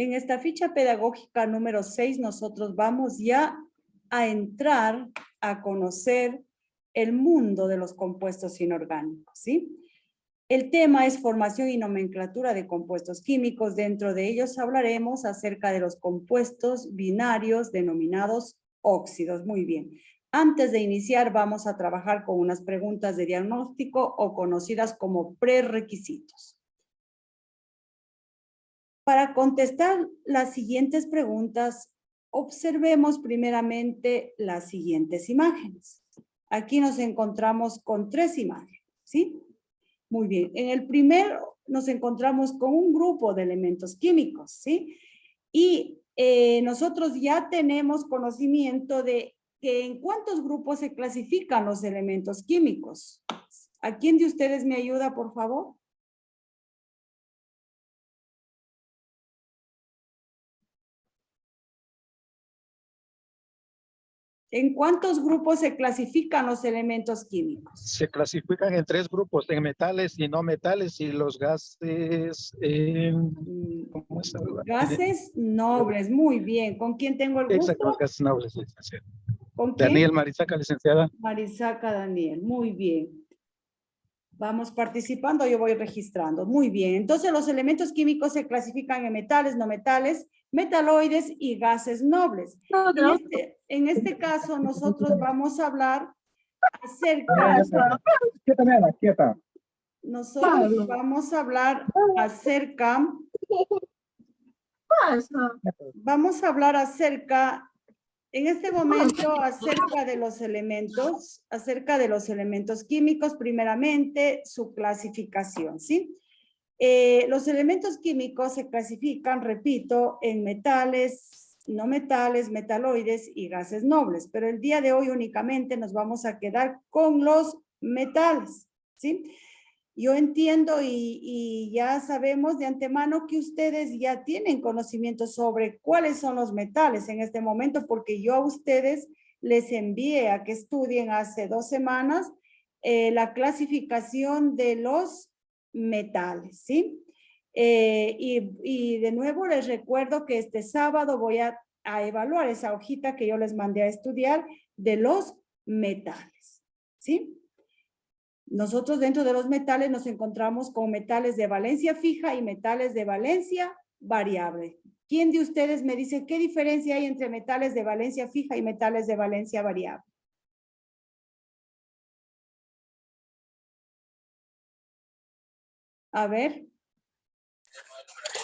En esta ficha pedagógica número 6, nosotros vamos ya a entrar a conocer el mundo de los compuestos inorgánicos, ¿sí? El tema es formación y nomenclatura de compuestos químicos. Dentro de ellos hablaremos acerca de los compuestos binarios denominados óxidos. Muy bien. Antes de iniciar, vamos a trabajar con unas preguntas de diagnóstico o conocidas como prerequisitos. Para contestar las siguientes preguntas, observemos primeramente las siguientes imágenes. Aquí nos encontramos con 3 imágenes, ¿sí? Muy bien. En el primero nos encontramos con un grupo de elementos químicos, ¿sí? Y nosotros ya tenemos conocimiento de que en cuántos grupos se clasifican los elementos químicos. ¿A quién de ustedes me ayuda, por favor? ¿En cuántos grupos se clasifican los elementos químicos? Se clasifican en 3 grupos, en metales y no metales, y los gases ¿cómo es? Gases nobles, muy bien. ¿Con quién tengo el gusto? Exacto, los gases nobles, licenciada. ¿Con quién? Daniel Marisaca, licenciada. Marisaca Daniel, muy bien. Vamos participando, yo voy registrando. Muy bien. Entonces, los elementos químicos se clasifican en metales, no metales, metaloides y gases nobles. En este caso, nosotros vamos a hablar acerca... Quieta. Nosotros vamos a hablar acerca... Vamos a hablar acerca... En este momento, acerca de los elementos químicos, primeramente, su clasificación, ¿sí? Los elementos químicos se clasifican, repito, en metales, no metales, metaloides y gases nobles, pero el día de hoy únicamente nos vamos a quedar con los metales, ¿sí? Yo entiendo y ya sabemos de antemano que ustedes ya tienen conocimiento sobre cuáles son los metales en este momento, porque yo a ustedes les envié a que estudien hace 2 semanas la clasificación de los metales, ¿sí? Y de nuevo les recuerdo que este sábado voy a evaluar esa hojita que yo les mandé a estudiar de los metales, ¿sí? Nosotros dentro de los metales nos encontramos con metales de valencia fija y metales de valencia variable. ¿Quién de ustedes me dice qué diferencia hay entre metales de valencia fija y metales de valencia variable? A ver.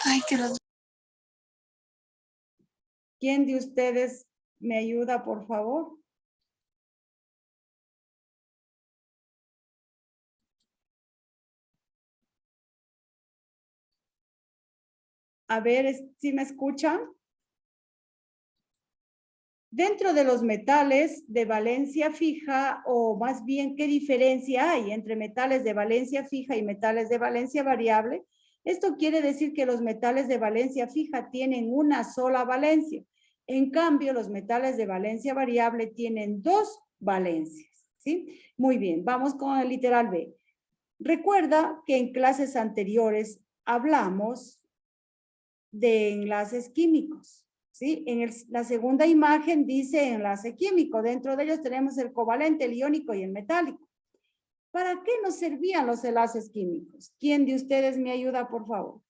Ay, que los... ¿Quién de ustedes me ayuda, por favor? A ver si me escuchan. Dentro de los metales de valencia fija, o más bien, ¿qué diferencia hay entre metales de valencia fija y metales de valencia variable? Esto quiere decir que los metales de valencia fija tienen una sola valencia. En cambio, los metales de valencia variable tienen 2 valencias, ¿sí? Muy bien, vamos con el literal B. Recuerda que en clases anteriores hablamos de enlaces químicos, ¿sí? En la segunda imagen dice enlace químico. Dentro de ellos tenemos el covalente, el iónico y el metálico. ¿Para qué nos servían los enlaces químicos? ¿Quién de ustedes me ayuda, por favor?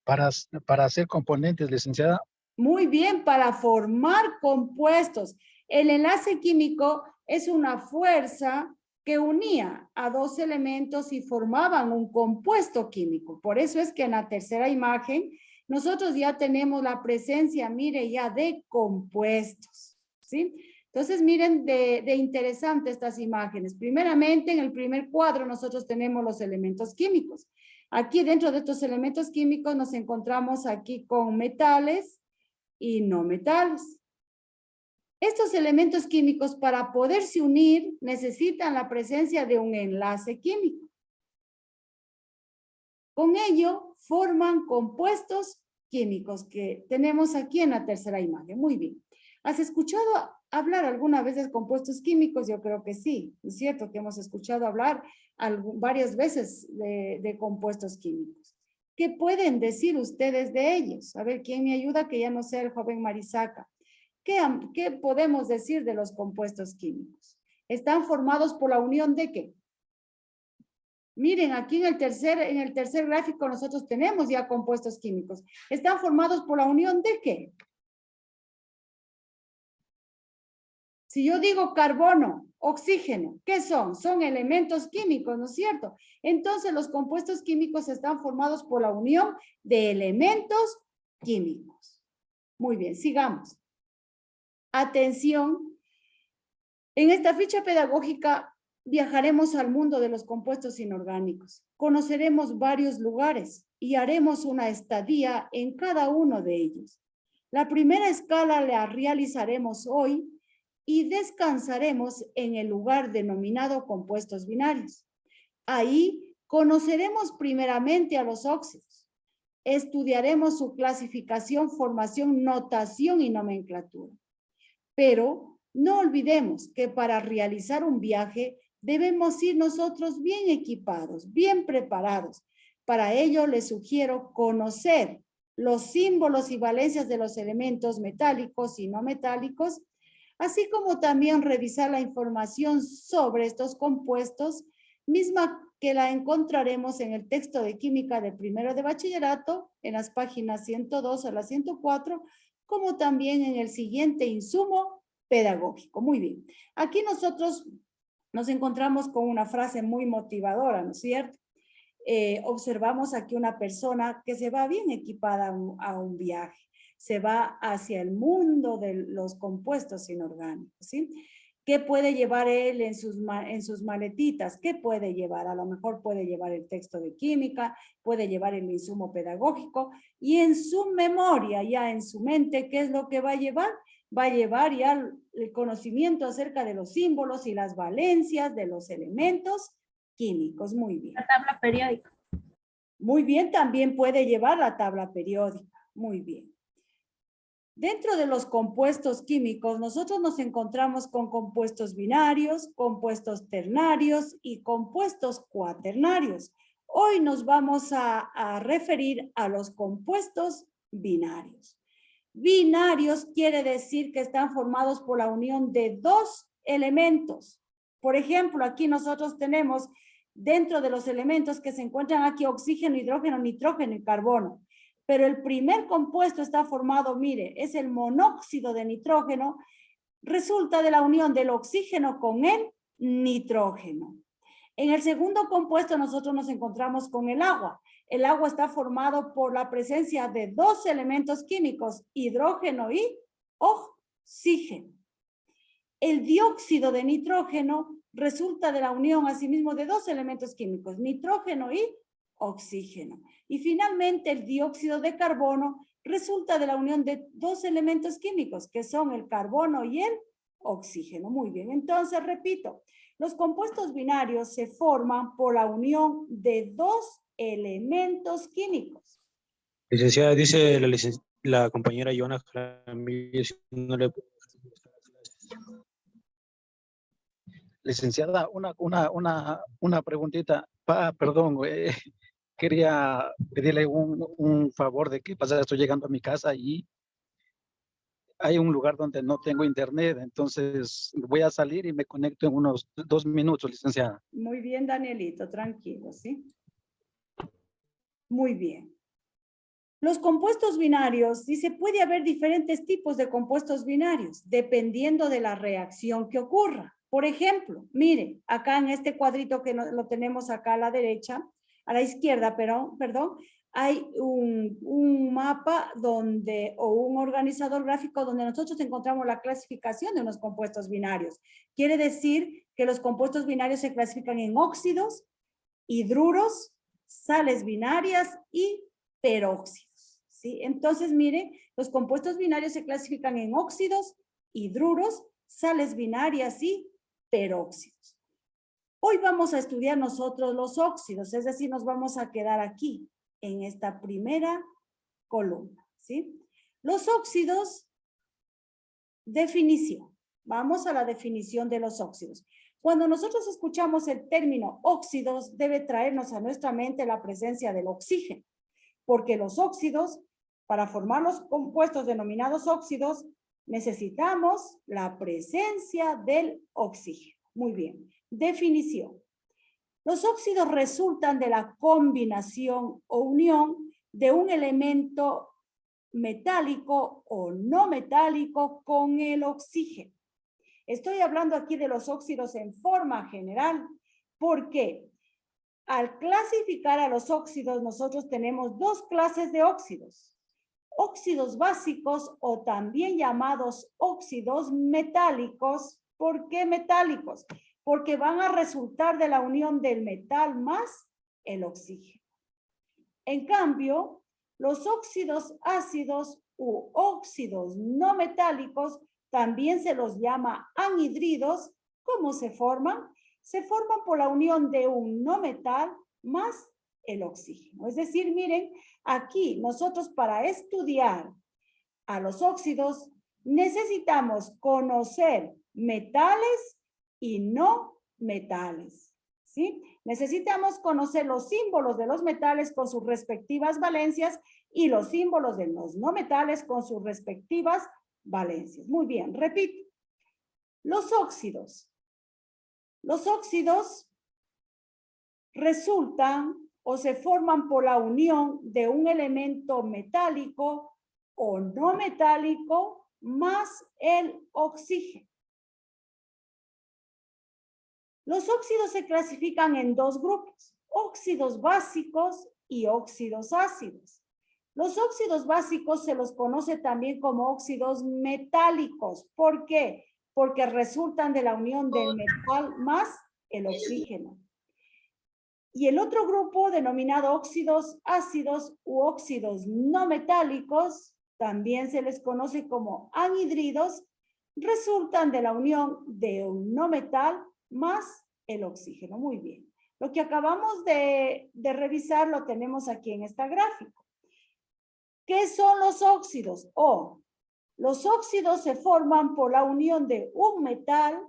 Para hacer componentes, licenciada. Muy bien, para formar compuestos. El enlace químico es una fuerza que unía a 2 elementos y formaban un compuesto químico. Por eso es que en la tercera imagen nosotros ya tenemos la presencia, mire, ya de compuestos, ¿sí? Entonces, miren de interesante estas imágenes. Primeramente, en el primer cuadro nosotros tenemos los elementos químicos. Aquí dentro de estos elementos químicos nos encontramos aquí con metales y no metales. Estos elementos químicos, para poderse unir, necesitan la presencia de un enlace químico. Con ello, forman compuestos químicos que tenemos aquí en la tercera imagen. Muy bien. ¿Has escuchado hablar alguna vez de compuestos químicos? Yo creo que sí, es cierto que hemos escuchado hablar varias veces de compuestos químicos. ¿Qué pueden decir ustedes de ellos? A ver, ¿quién me ayuda? Que ya no sea el joven Marisaca. ¿Qué podemos decir de los compuestos químicos? ¿Están formados por la unión de qué? Miren, aquí en el tercer gráfico nosotros tenemos ya compuestos químicos. ¿Están formados por la unión de qué? Si yo digo carbono, oxígeno, ¿qué son? Son elementos químicos, ¿no es cierto? Entonces los compuestos químicos están formados por la unión de elementos químicos. Muy bien, sigamos. Atención. En esta ficha pedagógica viajaremos al mundo de los compuestos inorgánicos. Conoceremos varios lugares y haremos una estadía en cada uno de ellos. La primera escala la realizaremos hoy y descansaremos en el lugar denominado compuestos binarios. Ahí conoceremos primeramente a los óxidos. Estudiaremos su clasificación, formación, notación y nomenclatura. Pero no olvidemos que para realizar un viaje debemos ir nosotros bien equipados, bien preparados. Para ello les sugiero conocer los símbolos y valencias de los elementos metálicos y no metálicos, así como también revisar la información sobre estos compuestos, misma que la encontraremos en el texto de química de primero de bachillerato, en las páginas 102 a la 104, como también en el siguiente insumo pedagógico. Muy bien. Aquí nosotros nos encontramos con una frase muy motivadora, ¿no es cierto? Observamos aquí una persona que se va bien equipada a un viaje. Se va hacia el mundo de los compuestos inorgánicos, ¿sí? ¿Qué puede llevar él en sus maletitas? ¿Qué puede llevar? A lo mejor puede llevar el texto de química, puede llevar el insumo pedagógico y en su memoria, ya en su mente, ¿qué es lo que va a llevar? Va a llevar ya el conocimiento acerca de los símbolos y las valencias de los elementos químicos. Muy bien. La tabla periódica. Muy bien, también puede llevar la tabla periódica. Muy bien. Dentro de los compuestos químicos, nosotros nos encontramos con compuestos binarios, compuestos ternarios y compuestos cuaternarios. Hoy nos vamos a referir a los compuestos binarios. Binarios quiere decir que están formados por la unión de dos elementos. Por ejemplo, aquí nosotros tenemos dentro de los elementos que se encuentran aquí oxígeno, hidrógeno, nitrógeno y carbono. Pero el primer compuesto está formado, mire, es el monóxido de nitrógeno, resulta de la unión del oxígeno con el nitrógeno. En el segundo compuesto nosotros nos encontramos con el agua. El agua está formado por la presencia de dos elementos químicos, hidrógeno y oxígeno. El dióxido de nitrógeno resulta de la unión asimismo de dos elementos químicos, nitrógeno y oxígeno. Y finalmente el dióxido de carbono resulta de la unión de dos elementos químicos que son el carbono y el oxígeno. Muy bien, entonces repito, los compuestos binarios se forman por la unión de dos elementos químicos. Licenciada, dice la compañera Joana Jaramillo, si no le... Licenciada, una preguntita. Perdón, quería pedirle un favor de que pasa, estoy llegando a mi casa y hay un lugar donde no tengo internet, entonces voy a salir y me conecto en unos 2 minutos, licenciada. Muy bien, Danielito, tranquilo, ¿sí? Muy bien. Los compuestos binarios, dice, puede haber diferentes tipos de compuestos binarios, dependiendo de la reacción que ocurra. Por ejemplo, mire, acá en este cuadrito que lo tenemos acá a la derecha, a la izquierda, perdón, hay un mapa donde, o un organizador gráfico donde nosotros encontramos la clasificación de unos compuestos binarios. Quiere decir que los compuestos binarios se clasifican en óxidos, hidruros, sales binarias y peróxidos, ¿sí? Entonces, mire, los compuestos binarios se clasifican en óxidos, hidruros, sales binarias y peróxidos. Hoy vamos a estudiar nosotros los óxidos, es decir, nos vamos a quedar aquí, en esta primera columna, ¿sí? Los óxidos, definición. Vamos a la definición de los óxidos. Cuando nosotros escuchamos el término óxidos, debe traernos a nuestra mente la presencia del oxígeno, porque los óxidos, para formar los compuestos denominados óxidos, necesitamos la presencia del oxígeno. Muy bien. Definición. Los óxidos resultan de la combinación o unión de un elemento metálico o no metálico con el oxígeno. Estoy hablando aquí de los óxidos en forma general, porque al clasificar a los óxidos, nosotros tenemos dos clases de óxidos. Óxidos básicos o también llamados óxidos metálicos. ¿Por qué metálicos? Porque van a resultar de la unión del metal más el oxígeno. En cambio, los óxidos ácidos u óxidos no metálicos también se los llama anhidridos. ¿Cómo se forman? Se forman por la unión de un no metal más el oxígeno. Es decir, miren, aquí nosotros para estudiar a los óxidos necesitamos conocer metales y no metales, ¿sí? Necesitamos conocer los símbolos de los metales con sus respectivas valencias y los símbolos de los no metales con sus respectivas valencias. Muy bien, repito. Los óxidos resultan o se forman por la unión de un elemento metálico o no metálico más el oxígeno. Los óxidos se clasifican en dos grupos, óxidos básicos y óxidos ácidos. Los óxidos básicos se los conoce también como óxidos metálicos. ¿Por qué? Porque resultan de la unión del metal más el oxígeno. Y el otro grupo, denominado óxidos ácidos u óxidos no metálicos, también se les conoce como anhidridos, resultan de la unión de un no metal más el oxígeno. Muy bien. Lo que acabamos de revisar lo tenemos aquí en esta gráfica. ¿Qué son los óxidos? Los óxidos se forman por la unión de un metal,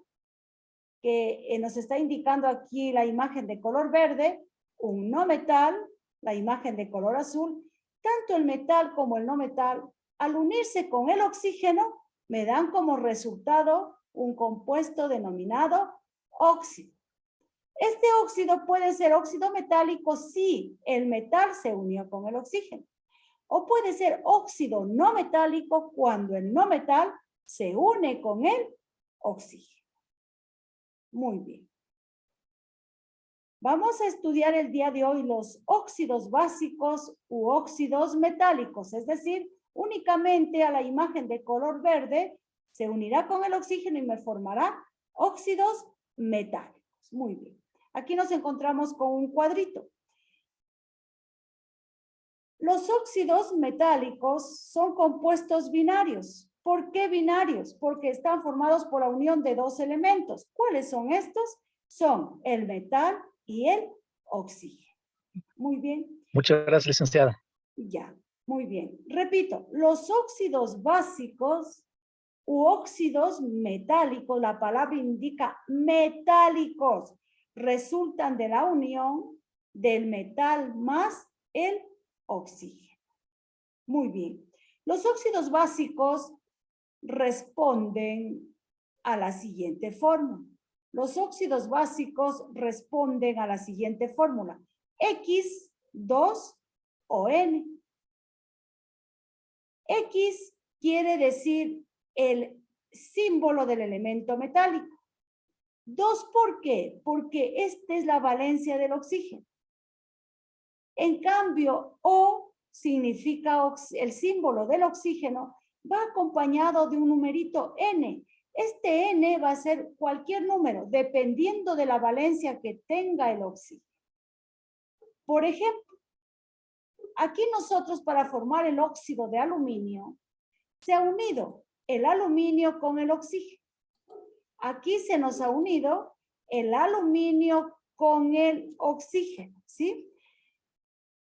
que nos está indicando aquí la imagen de color verde, un no metal, la imagen de color azul. Tanto el metal como el no metal, al unirse con el oxígeno, me dan como resultado un compuesto denominado óxido. Este óxido puede ser óxido metálico si el metal se unió con el oxígeno. O puede ser óxido no metálico cuando el no metal se une con el oxígeno. Muy bien. Vamos a estudiar el día de hoy los óxidos básicos u óxidos metálicos, es decir, únicamente a la imagen de color verde se unirá con el oxígeno y me formará óxidos metálicos. Muy bien. Aquí nos encontramos con un cuadrito. Los óxidos metálicos son compuestos binarios. ¿Por qué binarios? Porque están formados por la unión de dos elementos. ¿Cuáles son estos? Son el metal y el oxígeno. Muy bien. Muchas gracias, licenciada. Ya, muy bien. Repito, los óxidos básicos u óxidos metálicos, la palabra indica metálicos, resultan de la unión del metal más el oxígeno. Muy bien. Los óxidos básicos responden a la siguiente fórmula. Los óxidos básicos responden a la siguiente fórmula. X, 2 o N. X quiere decir el símbolo del elemento metálico. 2, ¿por qué? Porque esta es la valencia del oxígeno. En cambio, O significa el símbolo del oxígeno, va acompañado de un numerito N. Este N va a ser cualquier número, dependiendo de la valencia que tenga el oxígeno. Por ejemplo, aquí nosotros para formar el óxido de aluminio, se ha unido el aluminio con el oxígeno. Aquí se nos ha unido el aluminio con el oxígeno, ¿sí?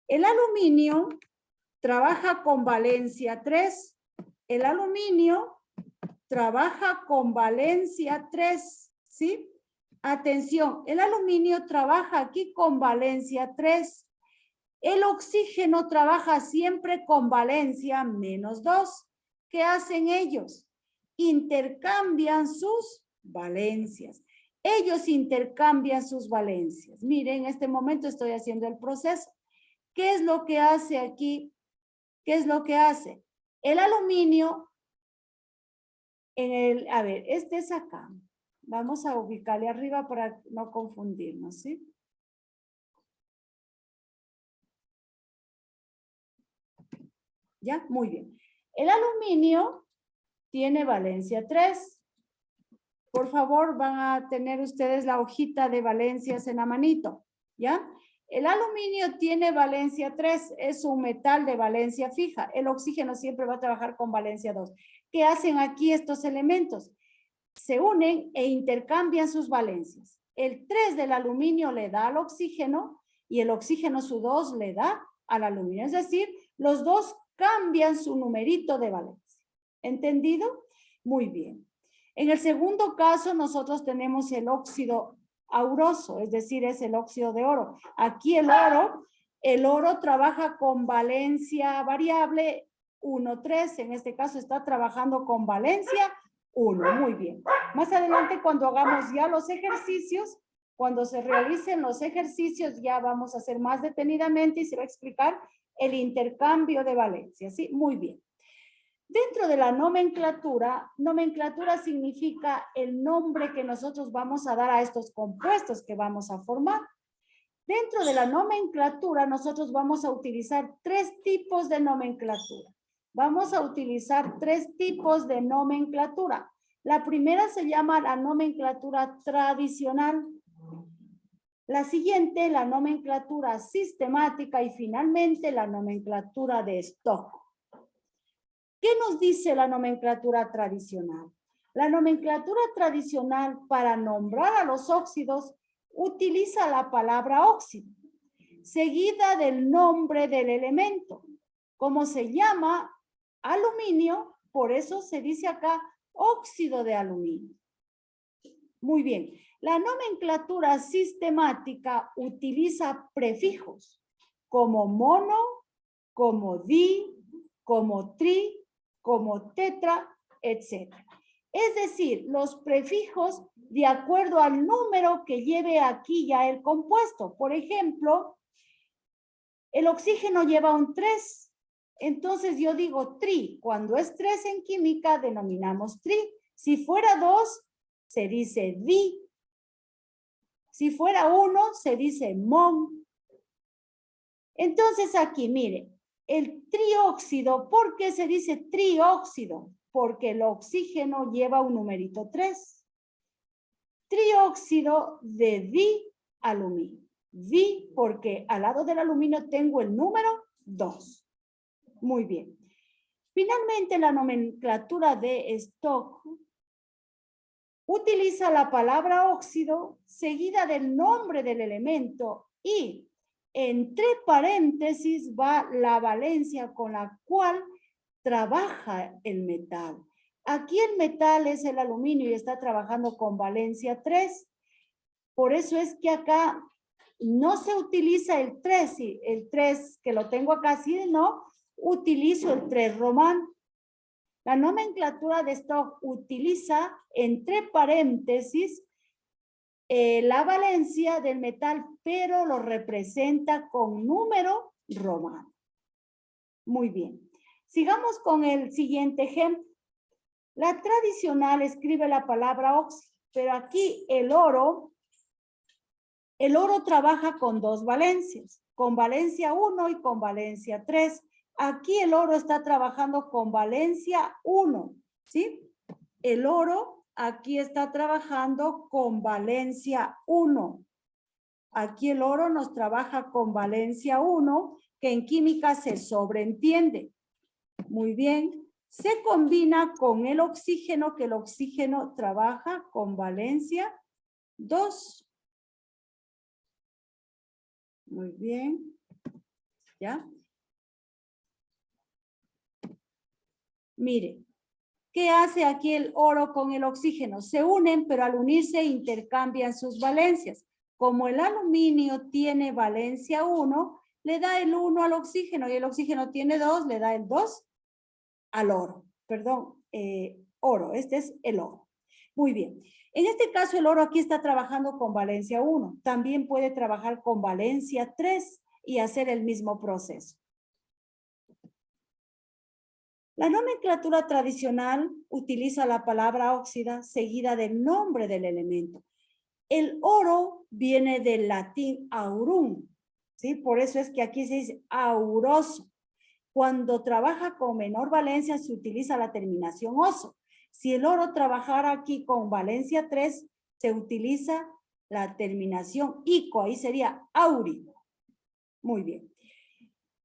El aluminio trabaja con valencia 3. El aluminio trabaja con valencia 3, ¿sí? Atención, el aluminio trabaja aquí con valencia 3. El oxígeno trabaja siempre con valencia -2. ¿Qué hacen ellos? Intercambian sus valencias. Ellos intercambian sus valencias. Miren, en este momento estoy haciendo el proceso. ¿Qué es lo que hace aquí? ¿Qué es lo que hace? El aluminio, a ver, este es acá. Vamos a ubicarle arriba para no confundirnos, ¿sí? ¿Ya? Muy bien. El aluminio tiene valencia 3. Por favor, van a tener ustedes la hojita de valencias en la manito, ¿ya? El aluminio tiene valencia 3, es un metal de valencia fija. El oxígeno siempre va a trabajar con valencia 2. ¿Qué hacen aquí estos elementos? Se unen e intercambian sus valencias. El 3 del aluminio le da al oxígeno y el oxígeno su 2 le da al aluminio. Es decir, los dos cambian su numerito de valencia. ¿Entendido? Muy bien. En el segundo caso, nosotros tenemos el óxido auroso, es decir, es el óxido de oro. Aquí el oro trabaja con valencia variable 1, 3. En este caso está trabajando con valencia 1. Muy bien. Más adelante, cuando hagamos ya los ejercicios, cuando se realicen los ejercicios, ya vamos a hacer más detenidamente y se va a explicar el intercambio de valencia. ¿Sí? Muy bien. Dentro de la nomenclatura, nomenclatura significa el nombre que nosotros vamos a dar a estos compuestos que vamos a formar. Dentro de la nomenclatura, nosotros vamos a utilizar 3 tipos de nomenclatura. Vamos a utilizar 3 tipos de nomenclatura. La primera se llama la nomenclatura tradicional. La siguiente, la nomenclatura sistemática y finalmente la nomenclatura de stock. ¿Qué nos dice la nomenclatura tradicional? La nomenclatura tradicional para nombrar a los óxidos utiliza la palabra óxido, seguida del nombre del elemento. Como se llama aluminio, por eso se dice acá óxido de aluminio. Muy bien. La nomenclatura sistemática utiliza prefijos como mono, como di, como tri, como tetra, etc. Es decir, los prefijos de acuerdo al número que lleve aquí ya el compuesto. Por ejemplo, el oxígeno lleva un 3. Entonces yo digo tri. Cuando es 3 en química denominamos tri. Si fuera 2, se dice di. Si fuera 1, se dice mon. Entonces aquí, mire, el trióxido, ¿por qué se dice trióxido? Porque el oxígeno lleva un numerito 3. Trióxido de dialuminio. Di porque al lado del aluminio tengo el número 2. Muy bien. Finalmente, la nomenclatura de Stock utiliza la palabra óxido seguida del nombre del elemento y entre paréntesis va la valencia con la cual trabaja el metal. Aquí el metal es el aluminio y está trabajando con valencia 3. Por eso es que acá no se utiliza el 3, el 3 que lo tengo acá, sino utilizo el 3 romano. La nomenclatura de Stock utiliza entre paréntesis la valencia del metal, pero lo representa con número romano. Muy bien. Sigamos con el siguiente ejemplo. La tradicional escribe la palabra óxido, pero aquí el oro trabaja con 2 valencias, con valencia 1 y con valencia 3. Aquí el oro está trabajando con valencia 1, ¿sí? El oro aquí está trabajando con valencia 1. Aquí el oro nos trabaja con valencia 1, que en química se sobreentiende. Muy bien. Se combina con el oxígeno, que el oxígeno trabaja con valencia 2. Muy bien. ¿Ya? Mire, ¿Qué hace aquí el oro con el oxígeno? Se unen, pero al unirse intercambian sus valencias. Como el aluminio tiene valencia 1, le da el 1 al oxígeno y el oxígeno tiene 2, le da el 2 al oro. Perdón, oro. Este es el oro. Muy bien. En este caso, el oro aquí está trabajando con valencia 1. También puede trabajar con valencia 3 y hacer el mismo proceso. La nomenclatura tradicional utiliza la palabra óxida seguida del nombre del elemento. El oro viene del latín aurum, ¿sí? Por eso es que aquí se dice auroso. Cuando trabaja con menor valencia se utiliza la terminación oso. Si el oro trabajara aquí con valencia 3, se utiliza la terminación ico, ahí sería áurico. Muy bien.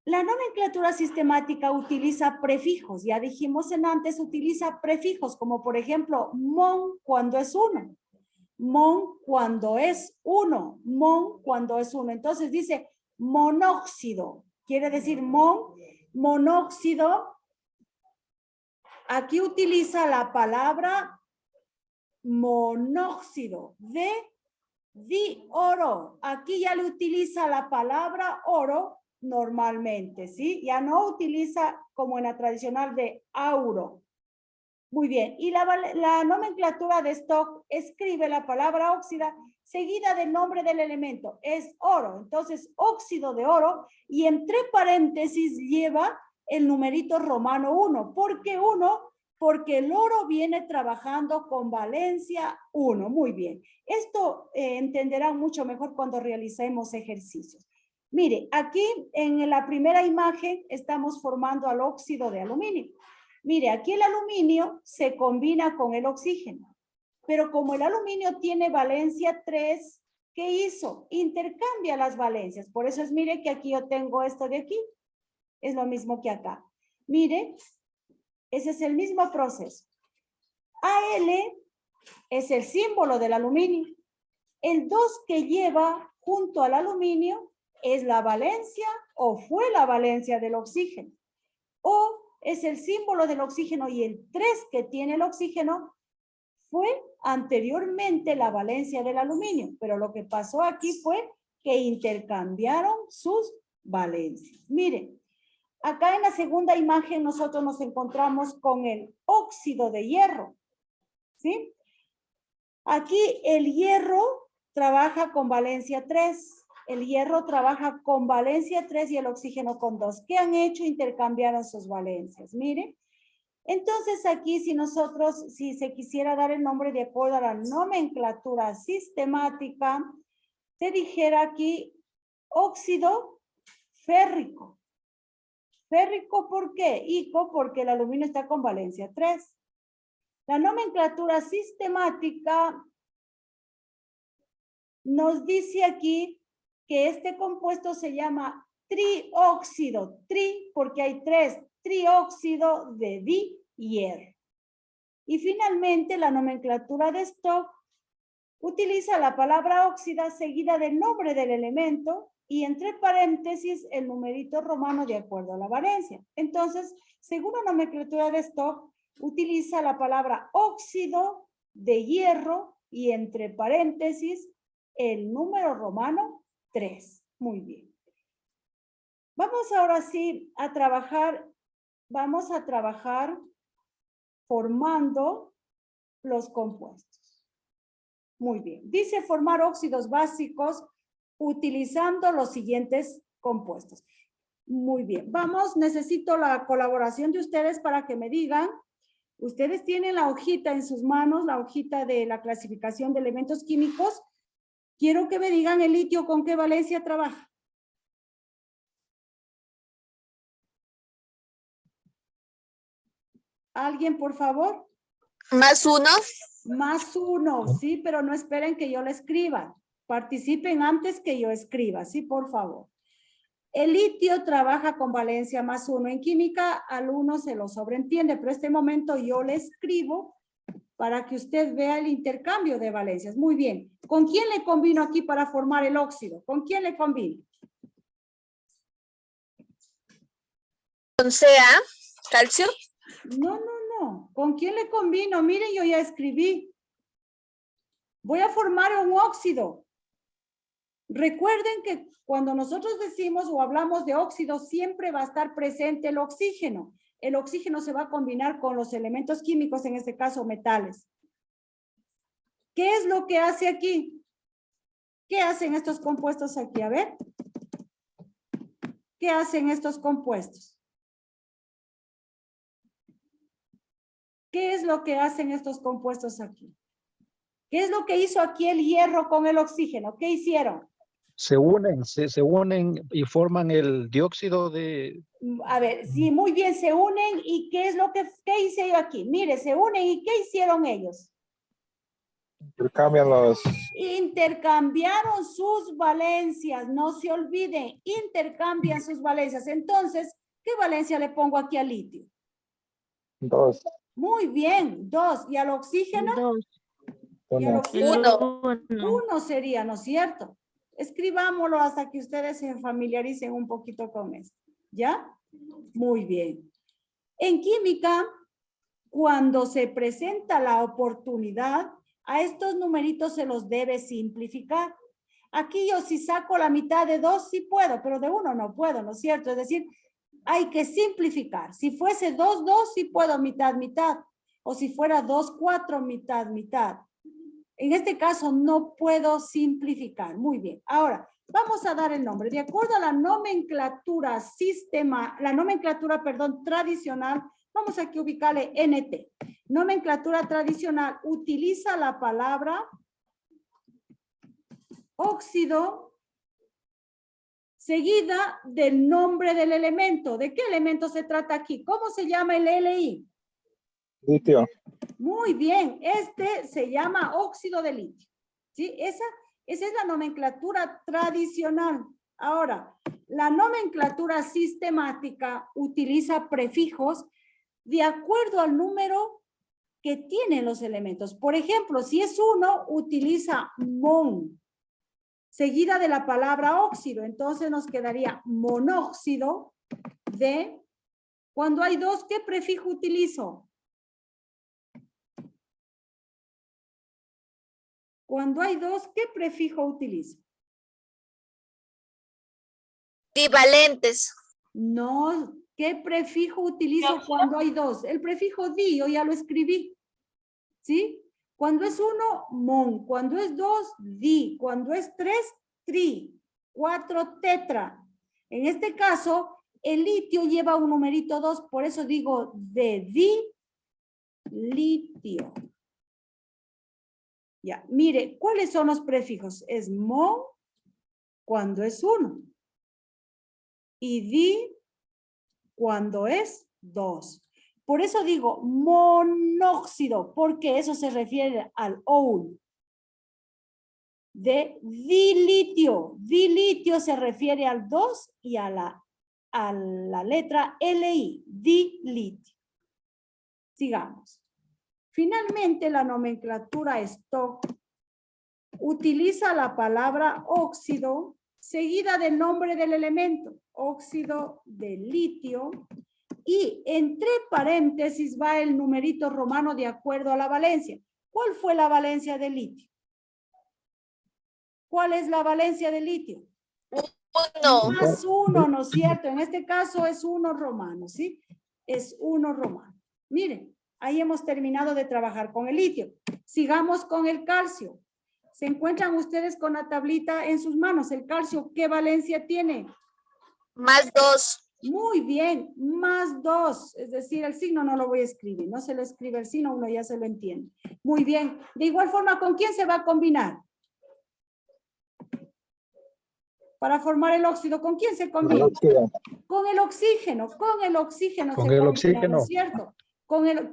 La nomenclatura sistemática utiliza prefijos. Ya dijimos en antes, utiliza prefijos, como por ejemplo, mon cuando es 1. Mon cuando es 1. Mon cuando es 1. Entonces dice monóxido. Quiere decir monóxido. Aquí utiliza la palabra monóxido de oro. Aquí ya le utiliza la palabra oro normalmente, ¿sí? Ya no utiliza como en la tradicional de auro. Muy bien. Y la nomenclatura de stock escribe la palabra óxida seguida del nombre del elemento. Es oro. Entonces, óxido de oro y entre paréntesis lleva el numerito romano 1. ¿Por qué 1? Porque el oro viene trabajando con valencia 1. Muy bien. Esto entenderán mucho mejor cuando realicemos ejercicios. Mire, aquí en la primera imagen estamos formando al óxido de aluminio. Mire, aquí el aluminio se combina con el oxígeno, pero como el aluminio tiene valencia 3, ¿qué hizo? Intercambia las valencias. Por eso es, mire que aquí yo tengo esto de aquí. Es lo mismo que acá. Mire, ese es el mismo proceso. Al es el símbolo del aluminio. El 2 que lleva junto al aluminio es la valencia o fue la valencia del oxígeno. O es el símbolo del oxígeno y el 3 que tiene el oxígeno fue anteriormente la valencia del aluminio. Pero lo que pasó aquí fue que intercambiaron sus valencias. Miren, acá en la segunda imagen nosotros nos encontramos con el óxido de hierro. ¿Sí? Aquí el hierro trabaja con valencia 3. El hierro trabaja con valencia 3 y el oxígeno con 2. ¿Qué han hecho? Intercambiaron sus valencias. Miren. Entonces aquí si se quisiera dar el nombre de acuerdo a la nomenclatura sistemática, se dijera aquí óxido férrico. Férrico, ¿por qué? Ico, porque el aluminio está con valencia 3. La nomenclatura sistemática nos dice aquí que este compuesto se llama trióxido. Tri, porque hay 3. Trióxido de hierro. Y finalmente, la nomenclatura de stock utiliza la palabra óxida seguida del nombre del elemento y entre paréntesis el numerito romano de acuerdo a la valencia. Entonces, según la nomenclatura de stock, utiliza la palabra óxido de hierro y entre paréntesis el número romano 3. Muy bien. Vamos ahora sí a trabajar. Vamos a trabajar formando los compuestos. Muy bien. Dice formar óxidos básicos utilizando los siguientes compuestos. Muy bien. Vamos, necesito la colaboración de ustedes para que me digan. Ustedes tienen la hojita en sus manos, la hojita de la clasificación de elementos químicos. Quiero que me digan el litio con qué valencia trabaja. ¿Alguien, por favor? +1. +1, sí, pero no esperen que yo lo escriba. Participen antes que yo escriba, sí, por favor. El litio trabaja con valencia +1. En química al 1 se lo sobreentiende, pero en este momento yo le escribo para que usted vea el intercambio de valencias. Muy bien. ¿Con quién le combino aquí para formar el óxido? ¿Con quién le combino? Con Ca, calcio. No. No, ¿con quién le combino? Miren, yo ya escribí. Voy a formar un óxido. Recuerden que cuando nosotros decimos o hablamos de óxido, siempre va a estar presente el oxígeno. El oxígeno se va a combinar con los elementos químicos, en este caso metales. ¿Qué es lo que hace aquí? ¿Qué hacen estos compuestos aquí? A ver. ¿Qué hacen estos compuestos? ¿Qué es lo que hacen estos compuestos aquí? ¿Qué es lo que hizo aquí el hierro con el oxígeno? ¿Qué hicieron? Se unen y forman el dióxido de... A ver, sí, muy bien, se unen. ¿Y qué es lo que hice yo aquí? Mire, se unen y ¿qué hicieron ellos? Intercambian los... Intercambiaron sus valencias, no se olviden, intercambian sus valencias. Entonces, ¿qué valencia le pongo aquí al litio? 2. Muy bien, 2. ¿Y al oxígeno? 1. ¿Y al oxígeno? 1. 1 sería, ¿no es cierto? Escribámoslo hasta que ustedes se familiaricen un poquito con esto. ¿Ya? Muy bien. En química, cuando se presenta la oportunidad, a estos numeritos se los debe simplificar. Aquí yo si saco la mitad de 2 sí puedo, pero de 1 no puedo, ¿no es cierto? Es decir, hay que simplificar. Si fuese 2, 2, sí puedo mitad, mitad. O si fuera 2, 4, mitad, mitad. En este caso no puedo simplificar. Muy bien. Ahora, vamos a dar el nombre. De acuerdo a la nomenclatura tradicional, vamos aquí a ubicarle NT. Nomenclatura tradicional utiliza la palabra óxido seguida del nombre del elemento. ¿De qué elemento se trata aquí? ¿Cómo se llama el LI? Litio. Muy bien, este se llama óxido de litio. ¿Sí? Esa es la nomenclatura tradicional. Ahora, la nomenclatura sistemática utiliza prefijos de acuerdo al número que tienen los elementos. Por ejemplo, si es 1, utiliza mon, seguida de la palabra óxido. Entonces nos quedaría monóxido de, cuando hay 2, ¿qué prefijo utilizo? Cuando hay 2, ¿qué prefijo utilizo? Divalentes. No, ¿qué prefijo utilizo cuando hay 2? El prefijo di, yo ya lo escribí. ¿Sí? Cuando es 1, mon. Cuando es 2, di. Cuando es 3, tri. 4, tetra. En este caso, el litio lleva un numerito 2, por eso digo de di, litio. Ya, mire, ¿cuáles son los prefijos? Es mon cuando es 1. Y di cuando es 2. Por eso digo monóxido, porque eso se refiere al OUL. De dilitio. Dilitio se refiere al 2 y a la letra LI. Dilitio. Sigamos. Finalmente, la nomenclatura Stock utiliza la palabra óxido seguida del nombre del elemento, óxido de litio, y entre paréntesis va el numerito romano de acuerdo a la valencia. ¿Cuál fue la valencia del litio? ¿Cuál es la valencia del litio? 1. Más 1, ¿no es cierto? En este caso es 1 romano, ¿sí? Es 1 romano. Miren, ahí hemos terminado de trabajar con el litio. Sigamos con el calcio. ¿Se encuentran ustedes con la tablita en sus manos? El calcio, ¿qué valencia tiene? Más 2. Muy bien, más 2. Es decir, el signo no lo voy a escribir. No se lo escribe el signo, uno ya se lo entiende. Muy bien. De igual forma, ¿con quién se va a combinar? Para formar el óxido, ¿con quién se combina? Con el oxígeno. Con el oxígeno Con se el combina, oxígeno. ¿no es cierto?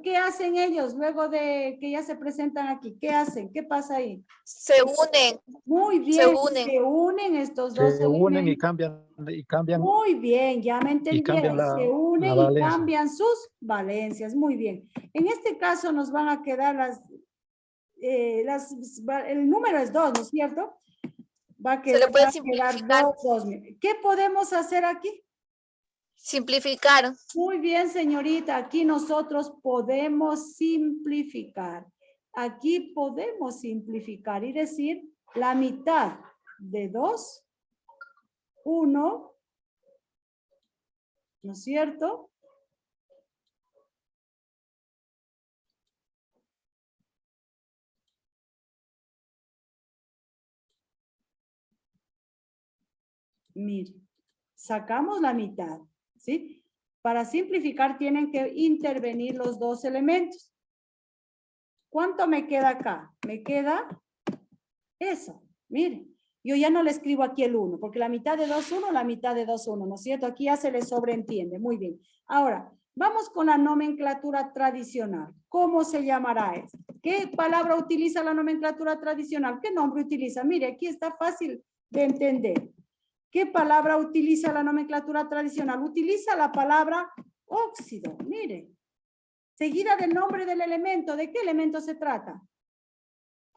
¿Qué hacen ellos luego de que ya se presentan aquí? ¿Qué hacen? ¿Qué pasa ahí? Se unen. Muy bien, unen. se unen estos dos Se unen y elementos. cambian Muy bien, ya me entendieron. la- Se unen la y valencia. cambian sus valencias. Muy bien. En este caso nos van a quedar el número es 2, ¿no es cierto? Va a Se le puede quedar simplificar. 2. ¿Qué podemos hacer aquí? Simplificar. Muy bien, señorita. Aquí nosotros podemos simplificar. Aquí podemos simplificar y decir la mitad de 2, 1, ¿no es cierto? Mire, sacamos la mitad, ¿sí? Para simplificar tienen que intervenir los dos elementos. ¿Cuánto me queda acá? Me queda eso, mire. Yo ya no le escribo aquí el 1, porque la mitad de 2, 1, la mitad de 2, 1, ¿no es cierto? Aquí ya se le sobreentiende, muy bien. Ahora, vamos con la nomenclatura tradicional. ¿Cómo se llamará esto? ¿Qué palabra utiliza la nomenclatura tradicional? ¿Qué nombre utiliza? Mire, aquí está fácil de entender. ¿Qué palabra utiliza la nomenclatura tradicional? Utiliza la palabra óxido, mire. Seguida del nombre del elemento. ¿De qué elemento se trata?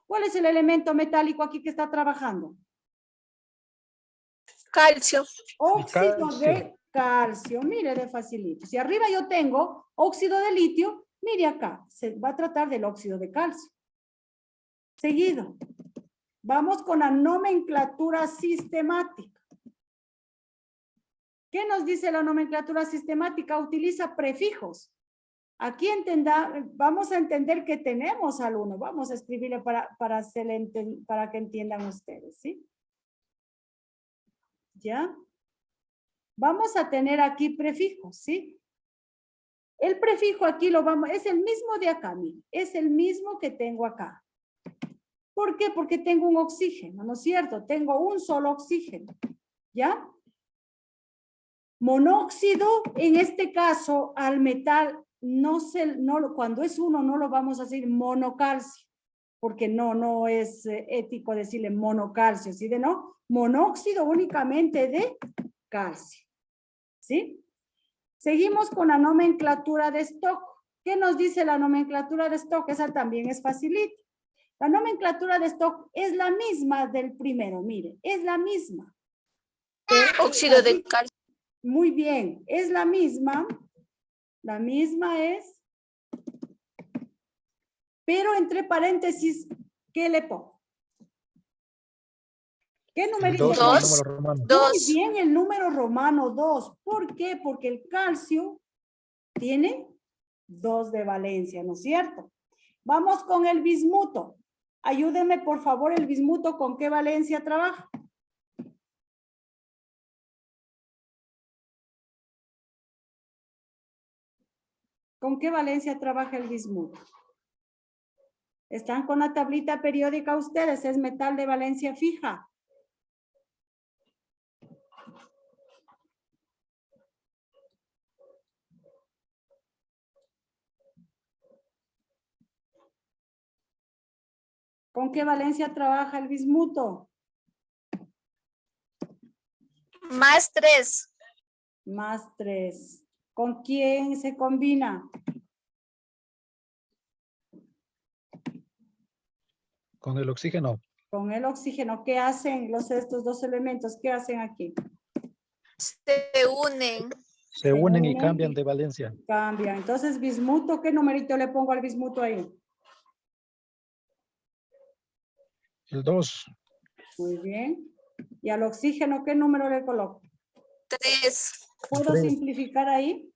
¿Cuál es el elemento metálico aquí que está trabajando? Calcio. Óxido de calcio. Mire de facilito. Si arriba yo tengo óxido de litio, mire acá. Se va a tratar del óxido de calcio. Seguido. Vamos con la nomenclatura sistemática. ¿Qué nos dice la nomenclatura sistemática? Utiliza prefijos. Aquí vamos a entender que tenemos al 1. Vamos a escribirle para que entiendan ustedes, ¿sí? ¿Ya? Vamos a tener aquí prefijos, ¿sí? El prefijo aquí es el mismo de acá, mire. Es el mismo que tengo acá. ¿Por qué? Porque tengo un oxígeno, ¿no es cierto? Tengo un solo oxígeno, ¿ya? Monóxido, en este caso, al metal, cuando es 1 no lo vamos a decir monocalcio, porque no es ético decirle monocalcio, ¿sí de no? Monóxido únicamente de calcio, ¿sí? Seguimos con la nomenclatura de Stock. ¿Qué nos dice la nomenclatura de Stock? Esa también es facilita. La nomenclatura de Stock es la misma del primero, mire, es la misma. Óxido de calcio. Muy bien, es la misma es, pero entre paréntesis, ¿qué le pongo? ¿Qué numerito? 2. Muy bien, el número romano 2. ¿Por qué? Porque el calcio tiene 2 de valencia, ¿no es cierto? Vamos con el bismuto. Ayúdenme, por favor, el bismuto, ¿con qué valencia trabaja? ¿Con qué valencia trabaja el bismuto? ¿Están con la tablita periódica ustedes? Es metal de valencia fija. ¿Con qué valencia trabaja el bismuto? Más 3. Más 3. ¿Con quién se combina? Con el oxígeno. Con el oxígeno. ¿Qué hacen estos dos elementos? ¿Qué hacen aquí? Se unen. Se unen y cambian de valencia. Cambian. Entonces, bismuto, ¿qué numerito le pongo al bismuto ahí? El 2. Muy bien. ¿Y al oxígeno qué número le coloco? 3. ¿Puedo 3. simplificar ahí?